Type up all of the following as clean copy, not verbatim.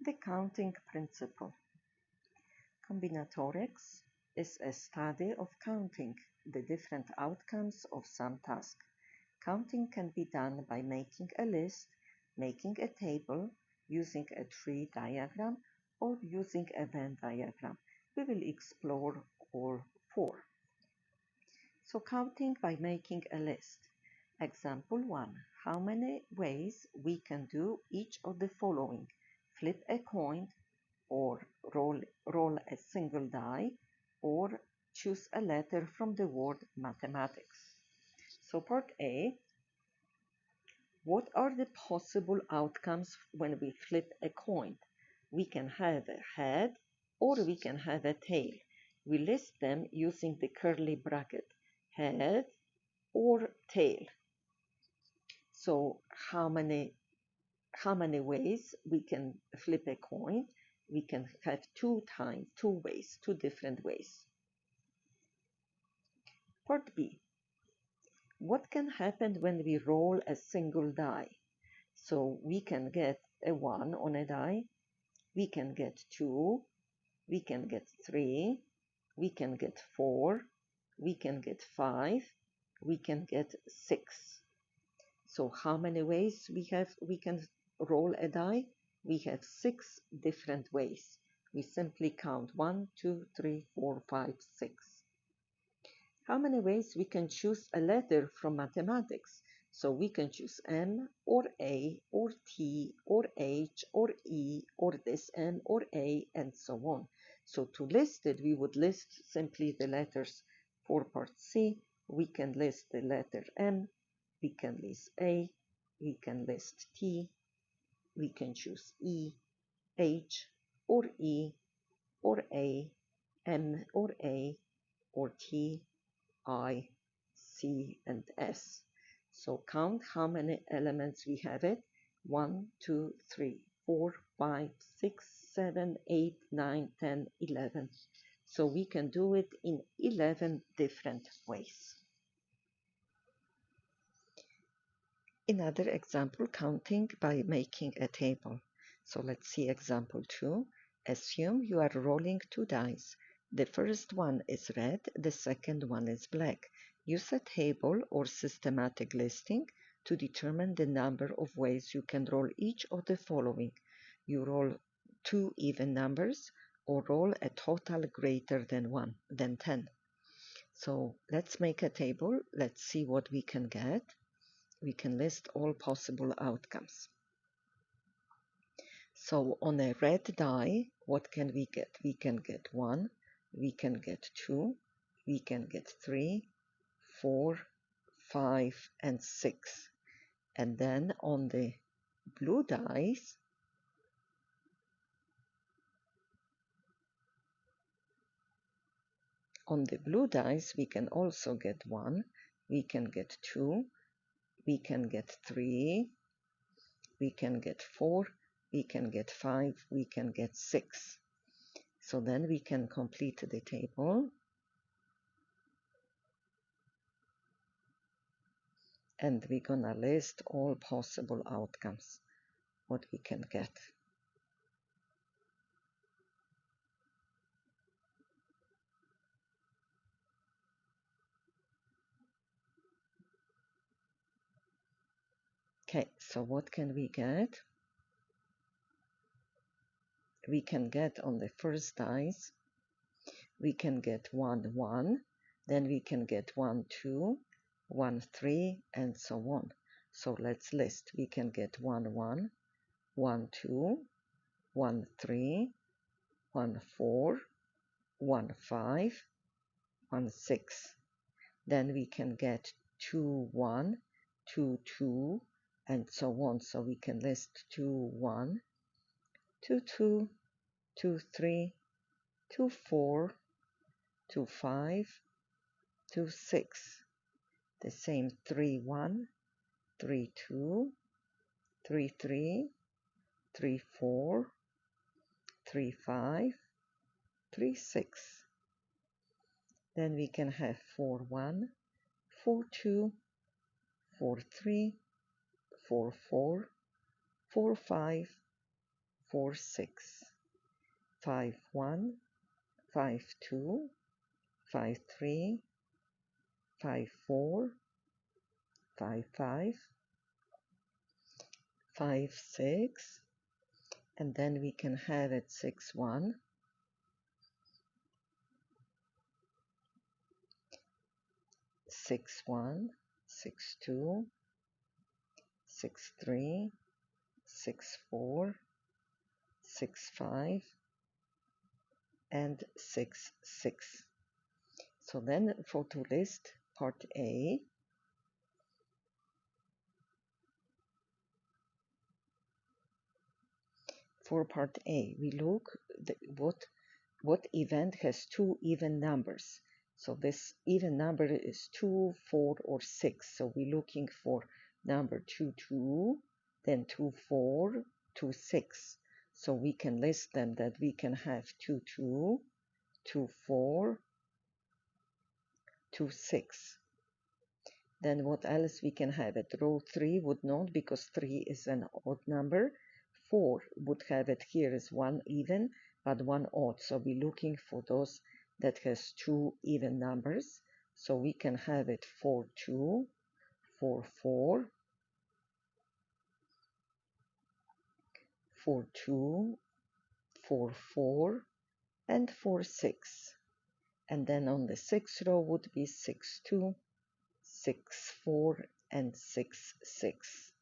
The counting principle. Combinatorics is a study of counting the different outcomes of some task. Counting can be done by making a list, making a table, using a tree diagram, or using a Venn diagram. We will explore all four. So counting by making a list. Example 1. How many ways we can do each of the following? Flip a coin, or roll a single die, or choose a letter from the word mathematics. So part A, what are the possible outcomes when we flip a coin? We can have a head or we can have a tail. We list them using the curly bracket, head or tail. So how many ways we can flip a coin? We can have two ways, two different ways. Part B. What can happen when we roll a single die? So we can get a 1 on a die, we can get 2, we can get 3, we can get 4, we can get 5, we can get 6. So how many ways we can roll a die? We have 6 different ways. We simply count 1, 2, 3, 4, 5, 6. How many ways we can choose a letter from mathematics? So we can choose M or A or T or H or E or this M or A and so on. So to list it, we would list simply the letters for part C. We can list the letter M, we can list A, we can list T, we can choose E, H or E or A, M or A or T, I, C, and S. So count how many elements we have it. 1, 2, 3, 4, 5, 6, 7, 8, 9, 10, 11. So we can do it in 11 different ways. Another example, counting by making a table. So let's see example 2. Assume you are rolling 2 dice. The first one is red, the second one is black. Use a table or systematic listing to determine the number of ways you can roll each of the following. You roll 2 even numbers or roll a total greater than 10. So let's make a table. Let's see what we can get. We can list all possible outcomes. So on a red die, what can we get? We can get 1, we can get 2, we can get 3, 4, 5, and 6. And then on the blue dice, we can also get 1, we can get 2, we can get 3, we can get 4, we can get 5, we can get 6. So then we can complete the table. And we're gonna list all possible outcomes, what we can get. Okay, so what can we get? We can get on the first dice, we can get 1, 1, then we can get 1, 2, 1, 3, and so on. So let's list. We can get 1, 1, 1, 2, 1, 3, 1, 4, 1, 5, 1, 6. Then we can get 2, 1, 2, 2, and so on. So we can list 2, 1, 2, 2, 2, 3, 2, 4, 2, 5, 2, 6. The same 3, 1, 3, 2, 3, 3, 3, 4, 3, 5, 3, 6. Then we can have 4, 1, 4, 2, 4, 3, 4, 4, 4, 5, 4, 6, 5, 1, 5, 2, 5, 3, 5, 4, 5, 5, 5, 6, and then we can have it 6, 1, 6, 1, 6, 2, 6, 3, 6, 4, 6, 5, and 6, 6. So then for to list part A, for part A, we look what event has two even numbers. So this even number is 2, 4, or 6. So we're looking for number 2, 2, then 2, 4, 2, 6. So we can list them that we can have 2, 2, 2, 4, 2, 6. Then what else we can have it? Row 3 would not, because 3 is an odd number. 4 would have it here is one even, but one odd. So we're looking for those that has two even numbers. So we can have it 4, 2, 4, 4, 4, 2, 4, 4, and 4, 6. And then on the sixth row would be 6, 2, 6, 4, and 6, 6.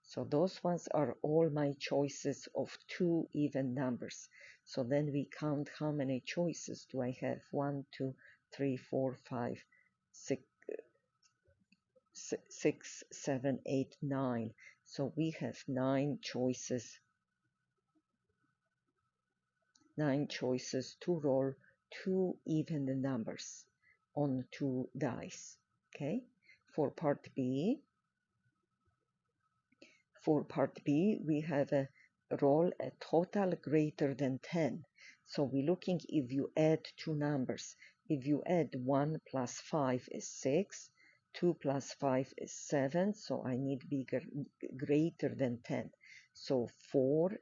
So those ones are all my choices of two even numbers. So then we count how many choices do I have? 1, 2, 3, 4, 5, 6, 6, 7, 8, 9. So we have 9 choices. 9 choices to roll two even numbers on 2 dice. Okay. For part B, we have a roll a total greater than 10. So we're looking if you add two numbers. If you add 1 plus 5 is 6, 2 plus 5 is 7, so I need greater than 10. So 4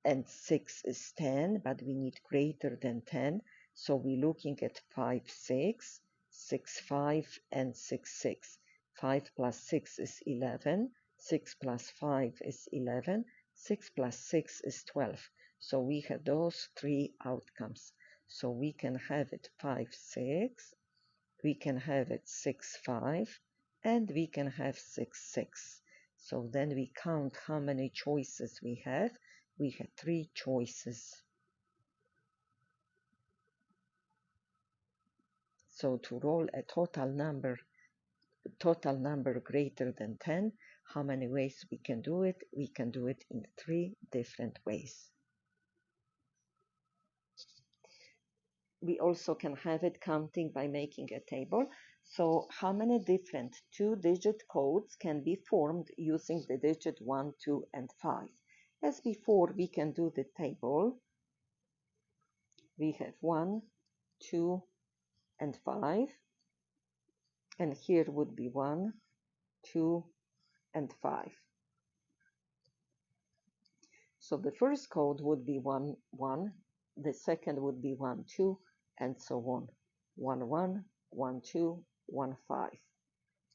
and 6 is 10, but we need greater than 10. So we're looking at 5, 6, 6, 5, and 6, 6. 5 plus 6 is 11. 6 plus 5 is 11. 6 plus 6 is 12. So we have those three outcomes. So we can have it 5, 6, we can have it 6, 5, and we can have 6, 6. So then we count how many choices we have. We have 3 choices. So to roll a total number greater than 10, how many ways we can do it? We can do it in 3 different ways. We also can have it counting by making a table. So how many different 2-digit codes can be formed using the digit 1, 2, and 5? As before, we can do the table. We have 1, 2, and 5. And here would be 1, 2, and 5. So the first code would be 1, 1. The second would be 1, 2, and so on. 1, 1, 1, 2, 1, 5.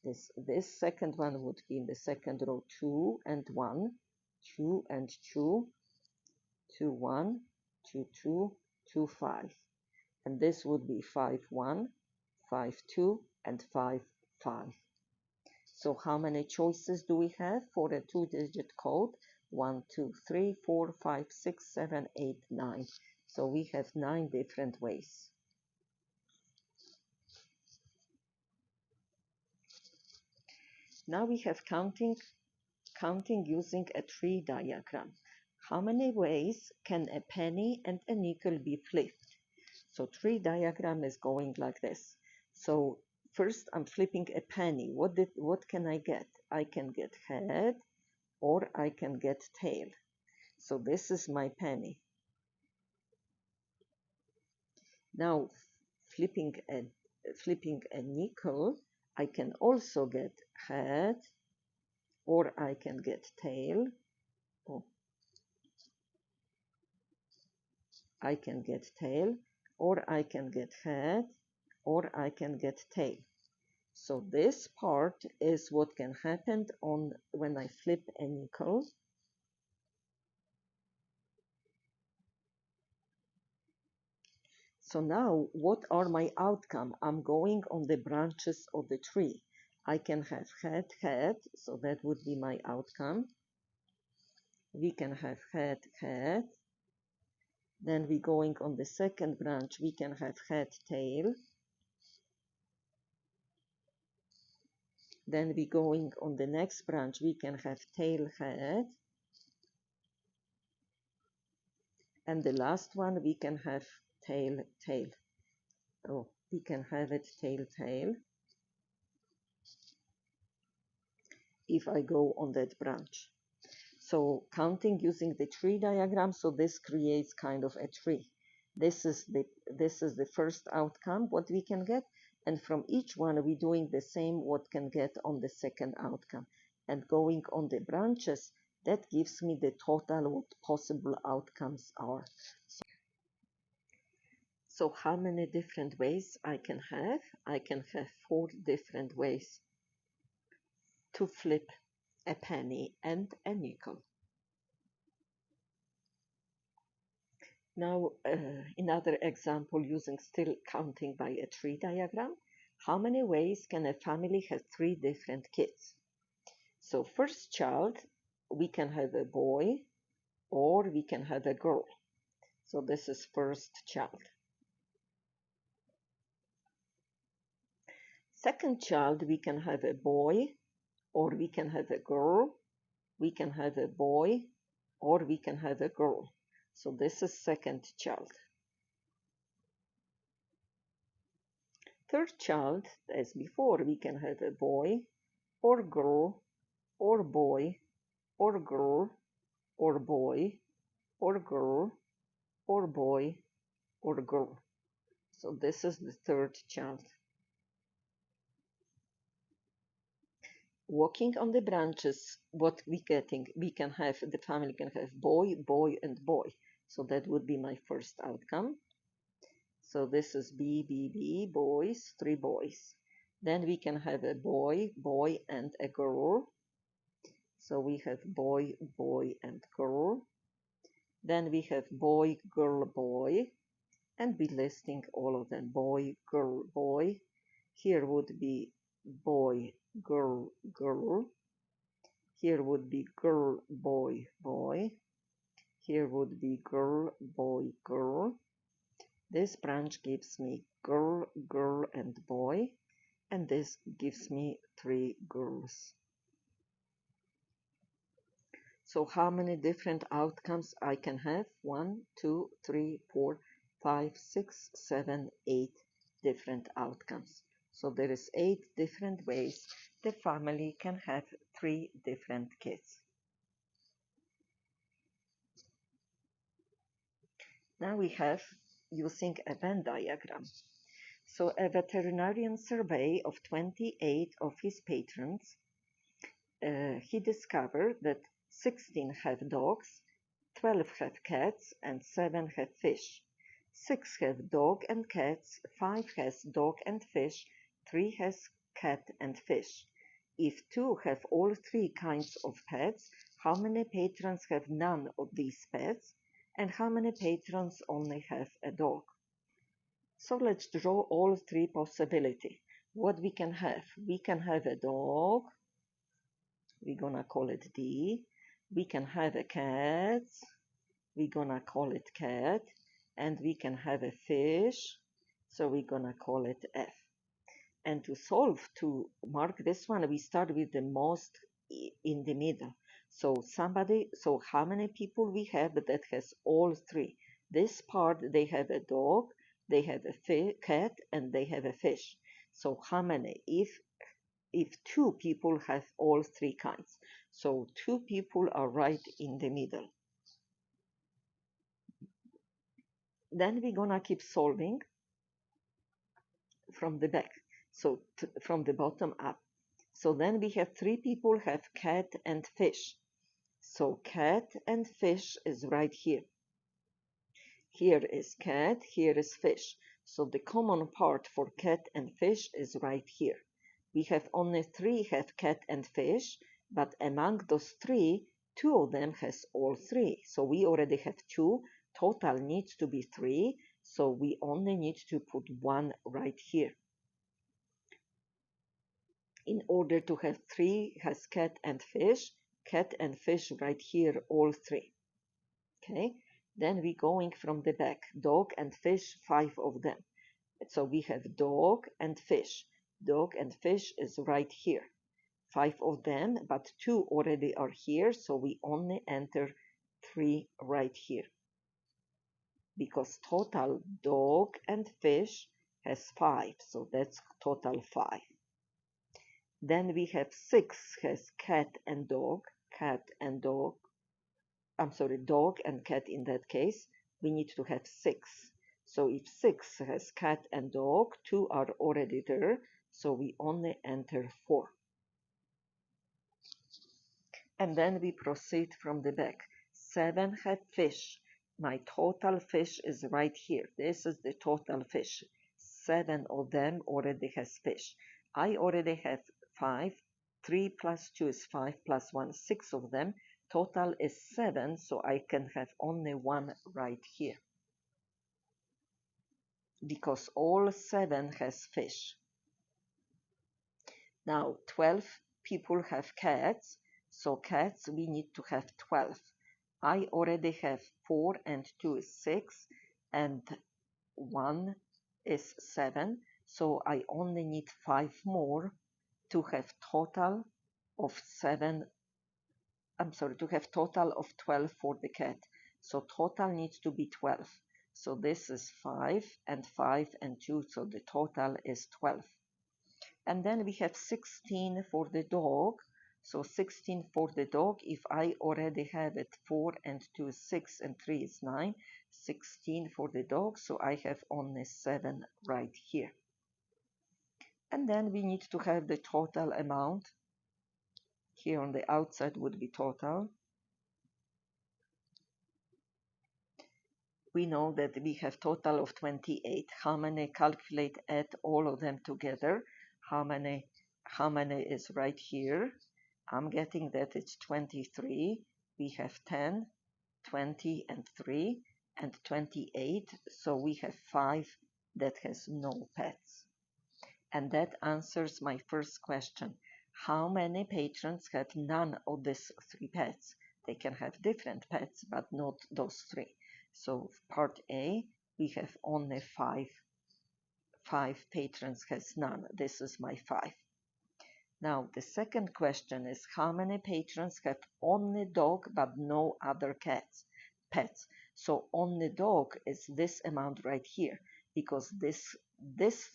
This second one would be in the second row 2 and 1, 2 and 2, 2, 1, 2, 2, 2, 5. And this would be 5, 1, 5, 2, and 5, 5. So how many choices do we have for a 2-digit code? 1, 2, 3, 4, 5, 6, 7, 8, 9. So we have 9 different ways. Now we have counting using a tree diagram. How many ways can a penny and a nickel be flipped? So tree diagram is going like this. So first I'm flipping a penny. What can I get? I can get head or I can get tail. So this is my penny. Now flipping a nickel, I can also get head or I can get tail. Oh, I can get tail, or I can get head, or I can get tail. So this part is what can happen on when I flip a nickel. So now what are my outcome? I'm going on the branches of the tree. I can have head, head, so that would be my outcome. We can have head, head. Then we going on the second branch, we can have head, tail. Then we going on the next branch, we can have tail, head. And the last one, we can have tail, tail. Oh, we can have it tail, tail. If I go on that branch. So counting using the tree diagram, so this creates kind of a tree. This is the first outcome, what we can get. And from each one, we're doing the same what can get on the second outcome. And going on the branches, that gives me the total what possible outcomes are. So how many different ways I can have? I can have 4 different ways to flip a penny and a nickel. Now, another example using still counting by a tree diagram. How many ways can a family have 3 different kids? So first child, we can have a boy or we can have a girl. So this is first child. Second child, we can have a boy or we can have a girl. We can have a boy or we can have a girl. So this is second child. Third child, as before, we can have a boy or girl or boy or girl or boy or girl or boy or girl. So this is the third child. Walking on the branches, what we getting? We can have, the family can have boy, boy, and boy. So that would be my first outcome. So this is B, B, B, boys, 3 boys. Then we can have a boy, boy, and a girl. So we have boy, boy, and girl. Then we have boy, girl, boy, and be listing all of them. Boy, girl, boy. Here would be boy, girl, girl. Here would be girl, boy, boy. Here would be girl, boy, girl. This branch gives me girl, girl, and boy. And this gives me 3 girls. So how many different outcomes I can have? 1, 2, 3, 4, 5, 6, 7, 8 different outcomes. So there is 8 different ways the family can have 3 different kids. Now we have using a Venn diagram. So a veterinarian survey of 28 of his patrons, he discovered that 16 have dogs, 12 have cats, and 7 have fish. 6 have dog and cats, 5 has dog and fish, 3 has cat and fish. If 2 have all 3 kinds of pets, how many patrons have none of these pets? And how many patrons only have a dog? So let's draw all 3 possibilities. What we can have? We can have a dog. We're gonna call it D. We can have a cat. We're gonna call it cat. And we can have a fish. So we're gonna call it F. And to solve, to mark this one, we start with the most in the middle. So how many people we have that has all 3? This part, they have a dog, they have a cat, and they have a fish. So how many? If 2 people have all 3 kinds. So 2 people are right in the middle. Then we're gonna keep solving from the back. So from the bottom up. So then we have 3 people have cat and fish. So cat and fish is right here. Here is cat, here is fish. So the common part for cat and fish is right here. We have only three have cat and fish, but among those three, two of them has all three. So we already have two. Total needs to be three. So we only need to put one right here. In order to have three has cat and fish right here, all three. Okay, then we going from the back. Dog and fish, 5 of them. So we have dog and fish. Dog and fish is right here. 5 of them, but 2 already are here, so we only enter 3 right here. Because total dog and fish has 5, so that's total 5. Then we have 6 has cat and dog, dog and cat in that case. We need to have 6. So if 6 has cat and dog, 2 are already there, so we only enter 4. And then we proceed from the back. 7 had fish. My total fish is right here. This is the total fish. 7 of them already has fish. I already have 5. 3 plus 2 is 5 plus 1, 6 of them. Total is 7, so I can have only 1 right here. Because all 7 has fish. Now 12 people have cats, so cats we need to have 12. I already have 4 and 2 is 6 and 1 is 7, so I only need 5 more to have total of 7, to have total of 12 for the cat. So total needs to be 12. So this is 5 and 5 and 2, so the total is 12. And then we have 16 for the dog. So 16 for the dog, if I already have it, 4 and 2 is 6 and 3 is 9, 16 for the dog, so I have only 7 right here. And then we need to have the total amount. Here on the outside would be total. We know that we have total of 28. How many? Calculate, add all of them together. How many is right here? I'm getting that it's 23. We have 10, 20, and 3, and 28. So we have 5 that has no pets. And that answers my first question. How many patrons have none of these 3 pets? They can have different pets, but not those 3. So part A, we have only 5. 5 patrons has none. This is my 5. Now, the second question is how many patrons have only dog but no other pets? So only dog is this amount right here because this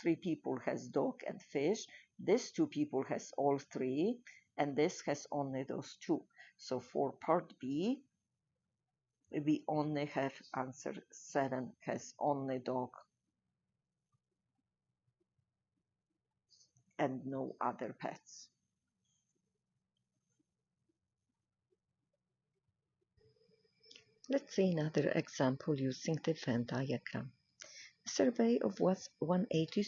3 people has dog and fish, this 2 people has all 3, and this has only those 2. So for part B, we only have answer 7 has only dog and no other pets. Let's see another example using the Venn diagram. A survey of 180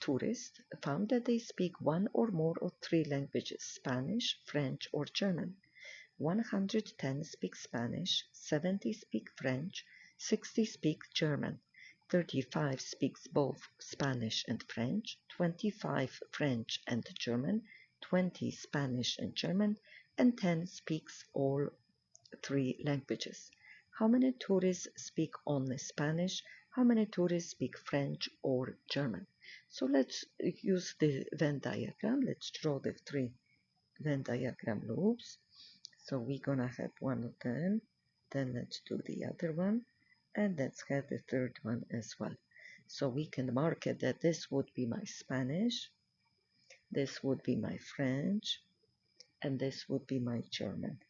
tourists found that they speak 1 or more of 3 languages, Spanish, French, or German. 110 speak Spanish, 70 speak French, 60 speak German, 35 speaks both Spanish and French, 25 French and German, 20 Spanish and German, and 10 speaks all 3 languages. How many tourists speak only Spanish? How many tourists speak French or German? So let's use the Venn diagram. Let's draw the 3 Venn diagram loops. So we're gonna have one of them, then let's do the other one, and let's have the third one as well. So we can mark it that this would be my Spanish, this would be my French, and this would be my German.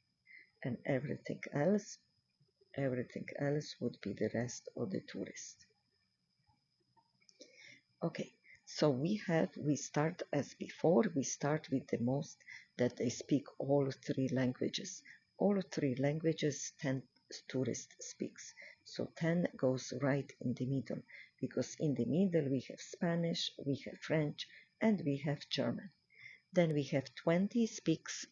And everything else would be the rest of the tourists. Okay, so we start as before, we start with the most that they speak all 3 languages. All 3 languages tourist speaks. So 10 goes right in the middle, because in the middle we have Spanish, we have French, and we have German. Then we have 20 speaks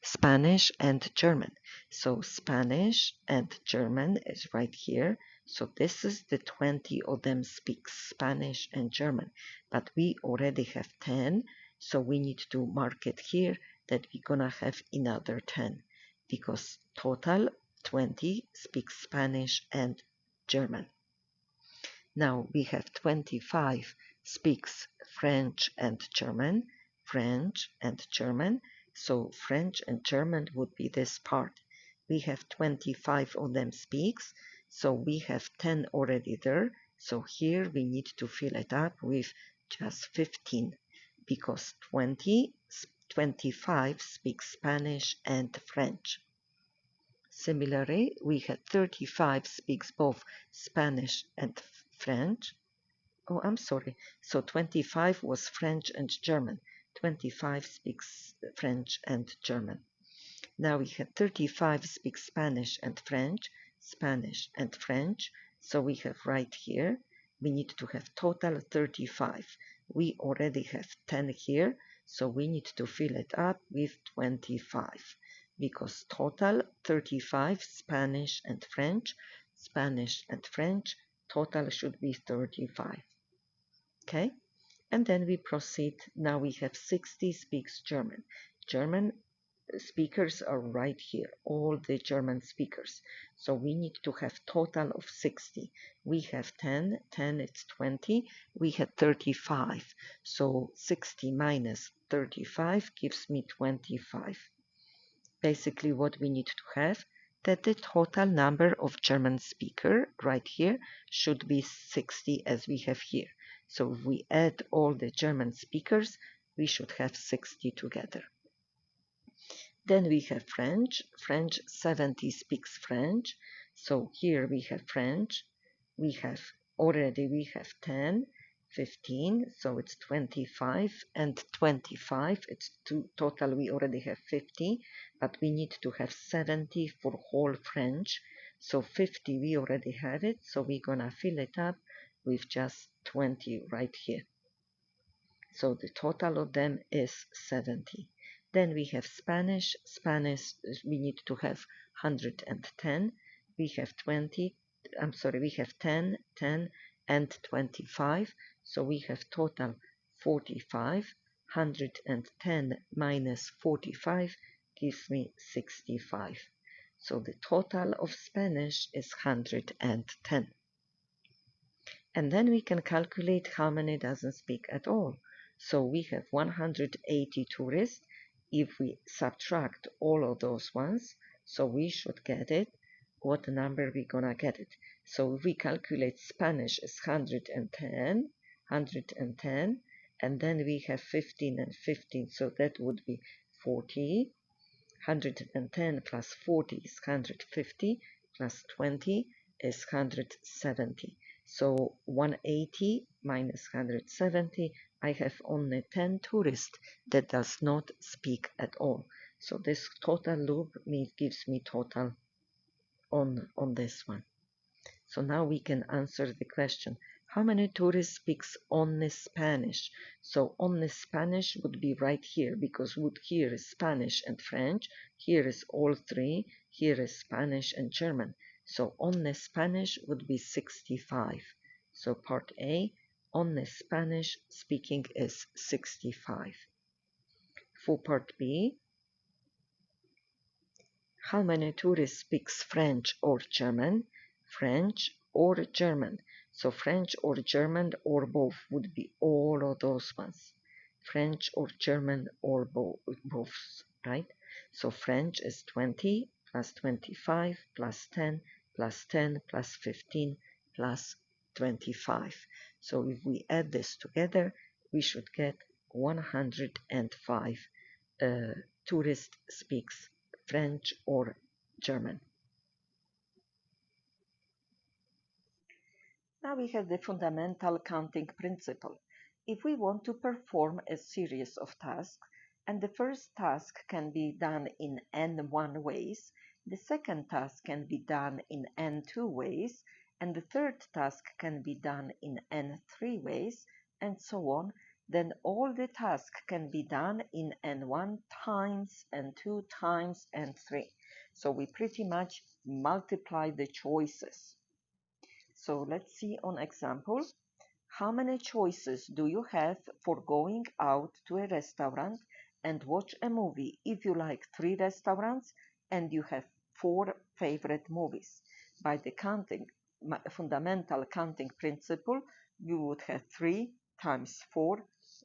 Spanish and German. So Spanish and German is right here. So this is the 20 of them speak Spanish and German. But we already have 10, so we need to mark it here that we're gonna have another 10, because total 20 speak Spanish and German. Now we have 25 speaks French and German, French and German. So French and German would be this part. We have 25 of them speaks, so we have 10 already there. So here we need to fill it up with just 15, because 25 speak Spanish and French. Similarly, we had 35 speaks both Spanish and French. Oh, I'm sorry. So 25 was French and German. 25 speaks French and German. Now we have 35 speaks Spanish and French, Spanish and French. So we have right here, we need to have total 35. We already have 10 here, so we need to fill it up with 25, because total 35 Spanish and French, Spanish and French, total should be 35. Okay, and then we proceed. Now we have 60 speaks German. German speakers are right here, all the German speakers. So we need to have total of 60. We have 10, 10 it's 20, we had 35. So 60 minus 35 gives me 25. Basically what we need to have, that the total number of German speaker right here should be 60 as we have here. So if we add all the German speakers, we should have 60 together. Then we have French. French, 70 speaks French. So here we have French. We have 10, 15, so it's 25, and 25, it's total, we already have 50, but we need to have 70 for whole French. So 50, we already have it, so we're gonna fill it up with just 20 right here. So the total of them is 70. Then we have Spanish. Spanish, we need to have 110. We have 20, I'm sorry, we have 10, 10, and 25. So we have total 45. 110 minus 45 gives me 65. So the total of Spanish is 110. And then we can calculate how many doesn't speak at all. So we have 180 tourists. If we subtract all of those ones, so we should get it. What number we gonna get it? So if we calculate Spanish is 110, 110, and then we have 15 and 15, so that would be 40. 110 plus 40 is 150, plus 20 is 170. So 180 minus 170, I have only 10 tourists that does not speak at all. So this total loop gives me total on this one. So now we can answer the question, how many tourists speaks only Spanish? So only Spanish would be right here, because here is Spanish and French, here is all three, here is Spanish and German. So only Spanish would be 65. So part A, only Spanish speaking is 65. For part B, how many tourists speaks French or German? French or German. So French or German or both would be all of those ones. French or German or both, right? So French is 20 plus 25 plus 10 plus 10 plus 15 plus 25. So if we add this together, we should get 105 tourist speaks French or German. Now we have the fundamental counting principle. If we want to perform a series of tasks, and the first task can be done in n1 ways, The second task can be done in n2 ways, and the third task can be done in n3 ways, and so on. Then all the tasks can be done in n1 times, n2 times, n3. So we pretty much multiply the choices. So let's see on example. How many choices do you have for going out to a restaurant and watch a movie if you like 3 restaurants and you have 4 favorite movies? By the fundamental counting principle, you would have 3 times 4.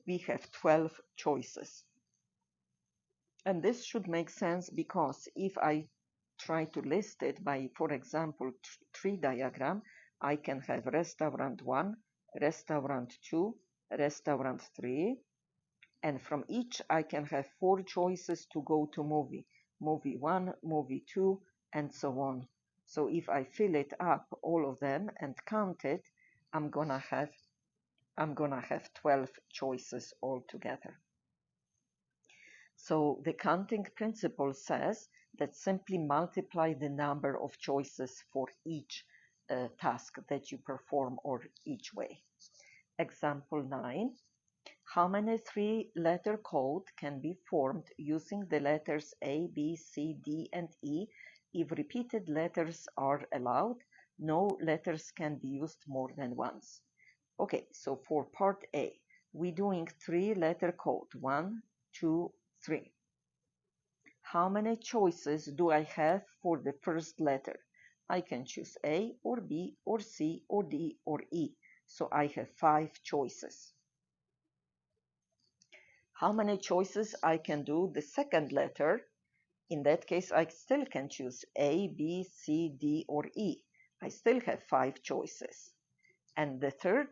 We have 12 choices. And this should make sense because if I try to list it by, for example, tree diagram, I can have restaurant 1, restaurant 2, restaurant 3, and from each I can have 4 choices to go to movie. Movie 1, movie 2, and so on. So if I fill it up, all of them, and count it, I'm gonna have 12 choices altogether. So the counting principle says that simply multiply the number of choices for each task that you perform or each way. Example 9. How many 3-letter code can be formed using the letters A, B, C, D, and E? If repeated letters are allowed, no letters can be used more than once. Okay, so for part A, we're doing 3-letter code. 1, 2, 3. How many choices do I have for the first letter? I can choose A or B or C or D or E. So I have 5 choices. How many choices I can do the second letter? In that case, I still can choose A, B, C, D, or E. I still have 5 choices. And the third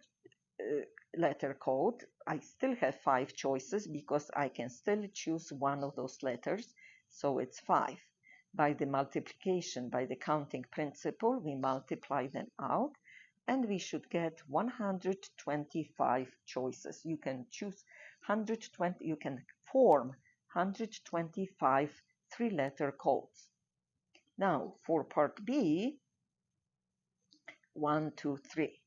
letter code, I still have 5 choices because I can still choose one of those letters, so it's 5. By the multiplication, by the counting principle, we multiply them out, and we should get 125 choices. You can choose 120, you can form 125 3-letter codes. Now, for part B, 1, 2, 3.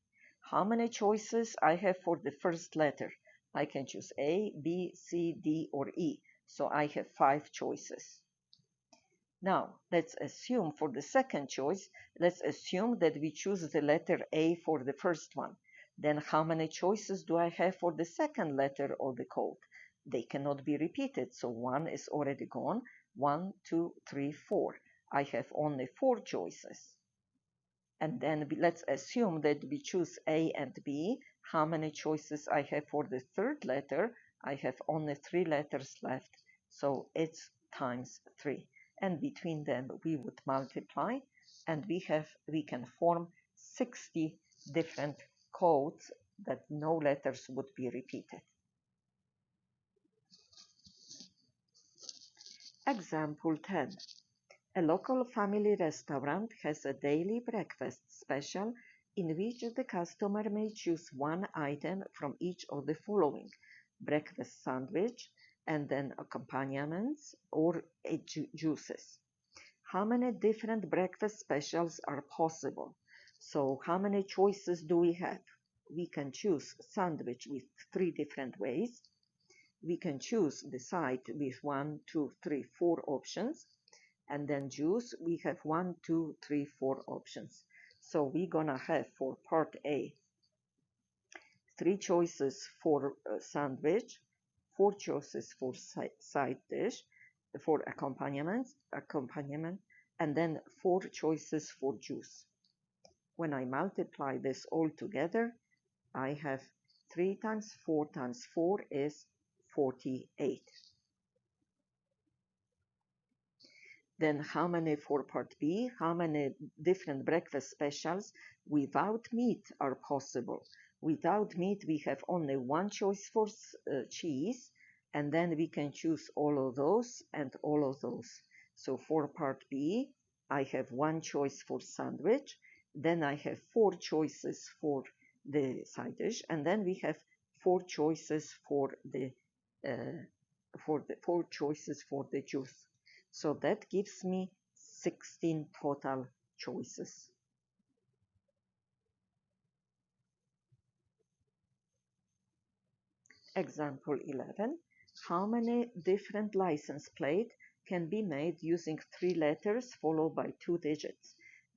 How many choices I have for the first letter? I can choose A, B, C, D, or E. So I have 5 choices. Now, let's assume for the second choice, let's assume that we choose the letter A for the first one. Then how many choices do I have for the second letter of the code? They cannot be repeated, so 1 is already gone. 1, 2, 3, 4. I have only 4 choices. And then let's assume that we choose A and B. How many choices I have for the third letter? I have only 3 letters left, so it's times 3. And between them we would multiply, and we can form 60 different codes that no letters would be repeated. Example 10. A local family restaurant has a daily breakfast special in which the customer may choose one item from each of the following: breakfast sandwich, and then accompaniments or juices. How many different breakfast specials are possible? So how many choices do we have? We can choose sandwich with 3 different ways. We can choose the side with 1, 2, 3, 4 options. And then juice, we have 1, 2, 3, 4 options. So we're gonna have for part A 3 choices for sandwich, 4 choices for side dish, for accompaniment, and then 4 choices for juice. When I multiply this all together, I have 3 times 4 times 4 is 48. Then how many for part B? How many different breakfast specials without meat are possible? Without meat, we have only 1 choice for cheese, and then we can choose all of those and all of those. So for part B, I have 1 choice for sandwich, then I have 4 choices for the side dish, and then we have 4 choices for the 4 choices for the juice. So that gives me 16 total choices. Example 11. How many different license plates can be made using 3 letters followed by 2 digits?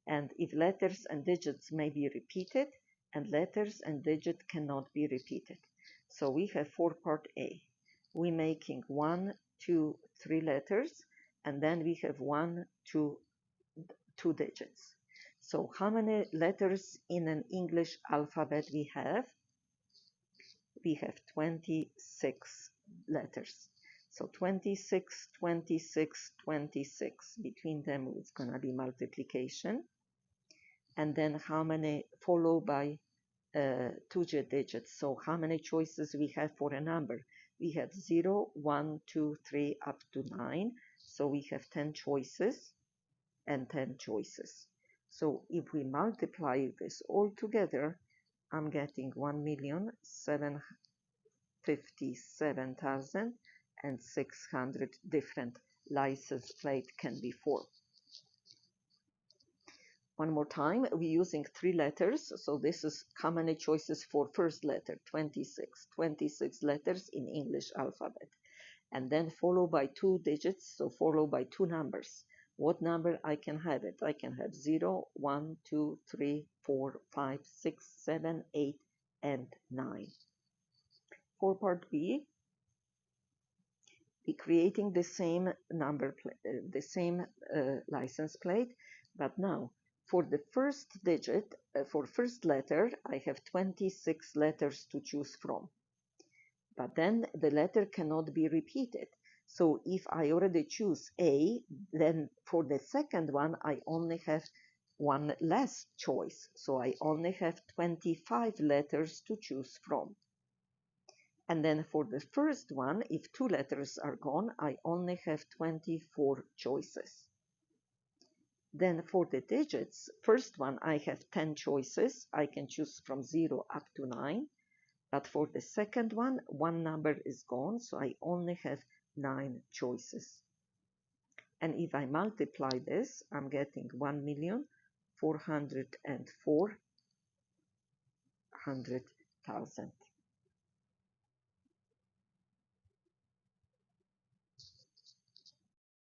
And if letters and digits may be repeated, and letters and digits cannot be repeated. So we have for part A. We're making 1, 2, 3 letters, and then we have 1, 2, 2 digits. So how many letters in an English alphabet we have? We have 26 letters. So 26, 26, 26. Between them, it's going to be multiplication. And then how many followed by 2 digits. So how many choices we have for a number? We have 0, 1, 2, 3, up to 9. So we have 10 choices and 10 choices. So if we multiply this all together, I'm getting 1,757,600 different license plates can be formed. One more time, we're using 3 letters, so this is how many choices for first letter, 26. 26 letters in English alphabet. And then followed by 2 digits, so followed by 2 numbers. What number I can have it? I can have 0, 1, 2, 3, 4, 5, 6, 7, 8, and 9. For part B, we're creating the same license plate, but now for the first digit, for first letter, I have 26 letters to choose from. But then the letter cannot be repeated. So if I already choose A, then for the second one, I only have one less choice. So I only have 25 letters to choose from. And then for the first one, if 2 letters are gone, I only have 24 choices. Then for the digits, first one, I have 10 choices. I can choose from 0 up to 9. But for the second one number is gone, so I only have 9 choices. And if I multiply this, I'm getting 1,404,000.